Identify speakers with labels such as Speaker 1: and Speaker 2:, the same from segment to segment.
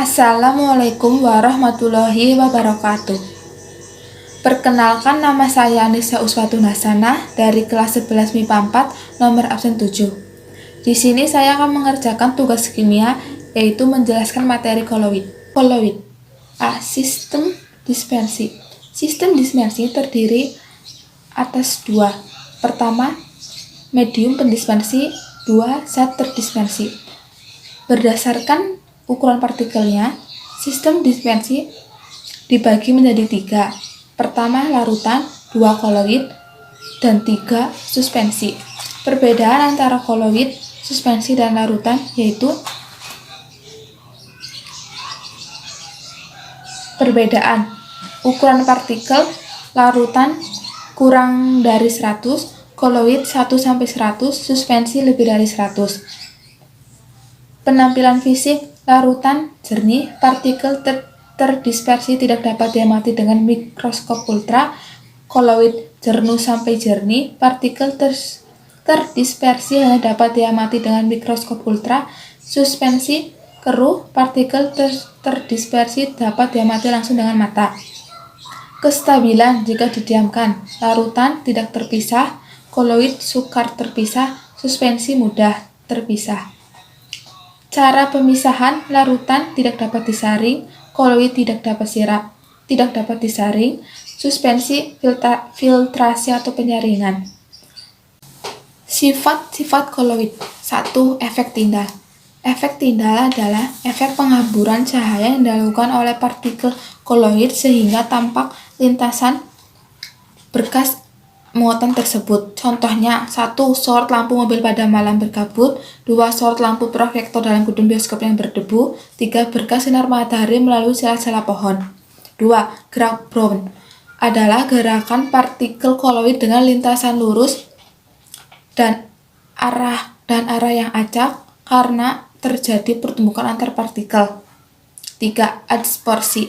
Speaker 1: Assalamualaikum warahmatullahi wabarakatuh. Perkenalkan, nama saya Anissa Uswatun Hasanah dari kelas 11 MIPA 4 nomor absen 7. Di sini saya akan mengerjakan tugas kimia, yaitu menjelaskan materi koloid. Sistem dispersi. Sistem dispersi terdiri atas dua. Pertama, medium pendispersi. Dua, zat terdispersi. Berdasarkan ukuran partikelnya, sistem dispersi dibagi menjadi tiga. Pertama, larutan, dua, koloid, dan tiga, suspensi. Perbedaan antara koloid, suspensi, dan larutan yaitu perbedaan ukuran partikel. Larutan kurang dari 100, koloid 1-100, suspensi lebih dari 100. Penampilan fisik, larutan jernih, partikel terdispersi tidak dapat diamati dengan mikroskop ultra. Koloid jenuh sampai jernih, partikel terdispersi hanya dapat diamati dengan mikroskop ultra. Suspensi keruh, partikel terdispersi dapat diamati langsung dengan mata. Kestabilan jika didiamkan, larutan tidak terpisah, koloid sukar terpisah, suspensi mudah terpisah. Cara pemisahan, larutan tidak dapat disaring, koloid tidak dapat disaring, suspensi filtrasi atau penyaringan. Sifat-sifat koloid. 1. Efek tindal. Efek tindal adalah efek penghamburan cahaya yang dilakukan oleh partikel koloid sehingga tampak lintasan berkas muatan tersebut. Contohnya, 1. Sorot lampu mobil pada malam berkabut. 2. Sorot lampu proyektor dalam gedung bioskop yang berdebu. 3. Berkas sinar matahari melalui sela-sela pohon. 2. Gerak Brown adalah gerakan partikel koloid dengan lintasan lurus dan arah yang acak karena terjadi pertumbukan antar partikel. 3. Adsorpsi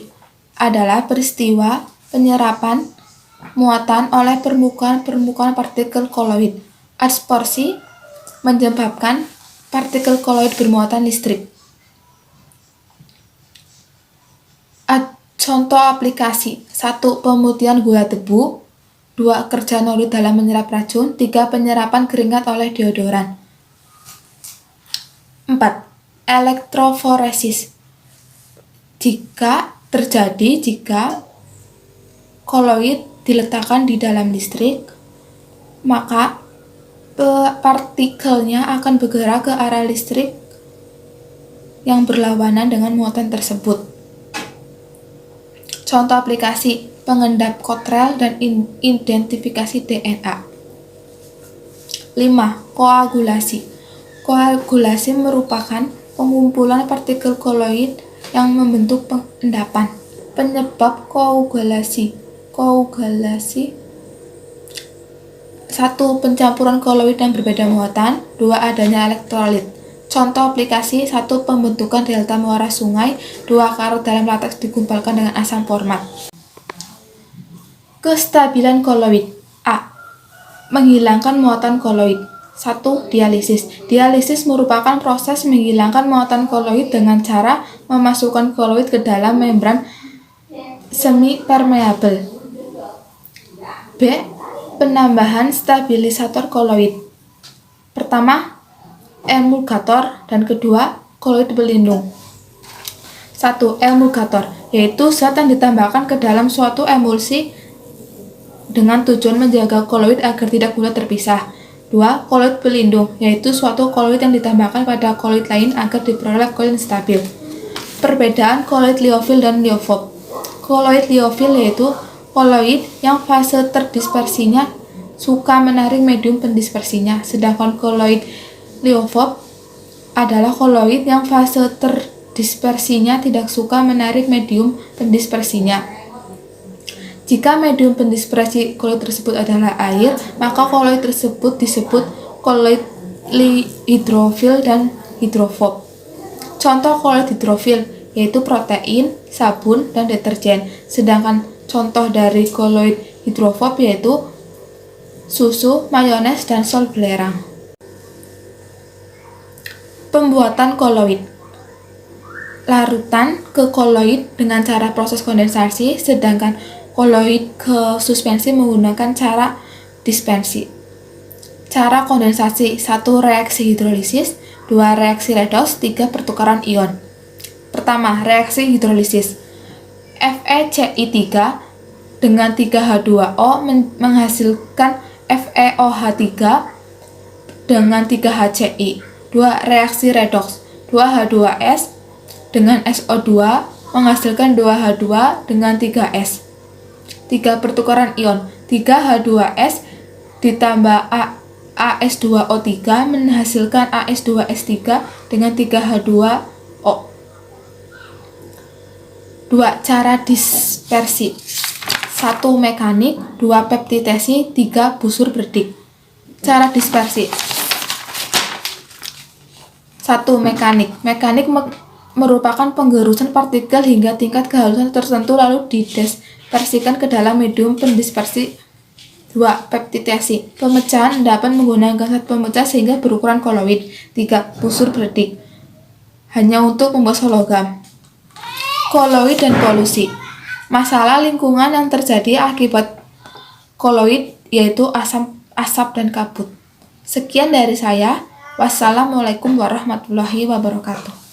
Speaker 1: adalah peristiwa penyerapan muatan oleh permukaan partikel koloid. Adsorpsi menyebabkan partikel koloid bermuatan listrik. Contoh aplikasi. 1. Pemutihan gula tebu. 2. Kerja nodul dalam menyerap racun. 3. Penyerapan keringat oleh deodoran. 4. Elektroforesis jika koloid diletakkan di dalam listrik, maka partikelnya akan bergerak ke arah listrik yang berlawanan dengan muatan tersebut. Contoh aplikasi: pengendap kotrel dan identifikasi DNA. 5. Koagulasi. Koagulasi merupakan pengumpulan partikel koloid yang membentuk endapan. Penyebab koagulasi. 1. Pencampuran koloid yang berbeda muatan. 2. Adanya elektrolit. Contoh aplikasi: 1. Pembentukan delta muara sungai. 2. Karat dalam lateks digumpalkan dengan asam format. Kestabilan koloid. A. Menghilangkan muatan koloid. 1. Dialisis. Dialisis merupakan proses menghilangkan muatan koloid dengan cara memasukkan koloid ke dalam membran semi-permeabel. B. Penambahan stabilisator koloid. Pertama, emulgator, dan kedua, koloid pelindung. 1. Emulgator, yaitu zat yang ditambahkan ke dalam suatu emulsi dengan tujuan menjaga koloid agar tidak mudah terpisah. 2. Koloid pelindung, yaitu suatu koloid yang ditambahkan pada koloid lain agar diperoleh koloid yang stabil. Perbedaan koloid liofil dan liofob. Koloid liofil yaitu koloid yang fase terdispersinya suka menarik medium pendispersinya, sedangkan koloid liofob adalah koloid yang fase terdispersinya tidak suka menarik medium pendispersinya. Jika medium pendispersi koloid tersebut adalah air, maka koloid tersebut disebut koloid hidrofil dan hidrofob. Contoh koloid hidrofil yaitu protein, sabun, dan deterjen. Sedangkan contoh dari koloid hidrofob yaitu susu, mayones, dan sol belerang. Pembuatan koloid. larutan ke koloid dengan cara proses kondensasi, sedangkan koloid ke suspensi menggunakan cara dispersi. Cara kondensasi: 1 reaksi hidrolisis, 2 reaksi redoks, 3 pertukaran ion. Pertama, reaksi hidrolisis. FeCl3 dengan 3H2O menghasilkan FeOH3 dengan 3HCl. 2 reaksi redoks. 2H2S dengan SO2 menghasilkan 2H2 dengan 3S. 3 pertukaran ion. 3H2S ditambah AS2O3 menghasilkan AS2S3 dengan 3H2O. 2 cara dispersi. 1 mekanik, 2 peptidasi, 3 busur berdik. Cara dispersi. 1 mekanik. Mekanik merupakan penggerusan partikel hingga tingkat kehalusan tertentu lalu didispersikan ke dalam medium pendispersi. 2 peptidasi. Pemecahan dapat menggunakan zat pemecah sehingga berukuran koloid. 3 busur berdik. Hanya untuk pembosok logam. Koloid dan polusi. Masalah lingkungan yang terjadi akibat koloid yaitu asap dan kabut. Sekian dari saya. Wassalamualaikum warahmatullahi wabarakatuh.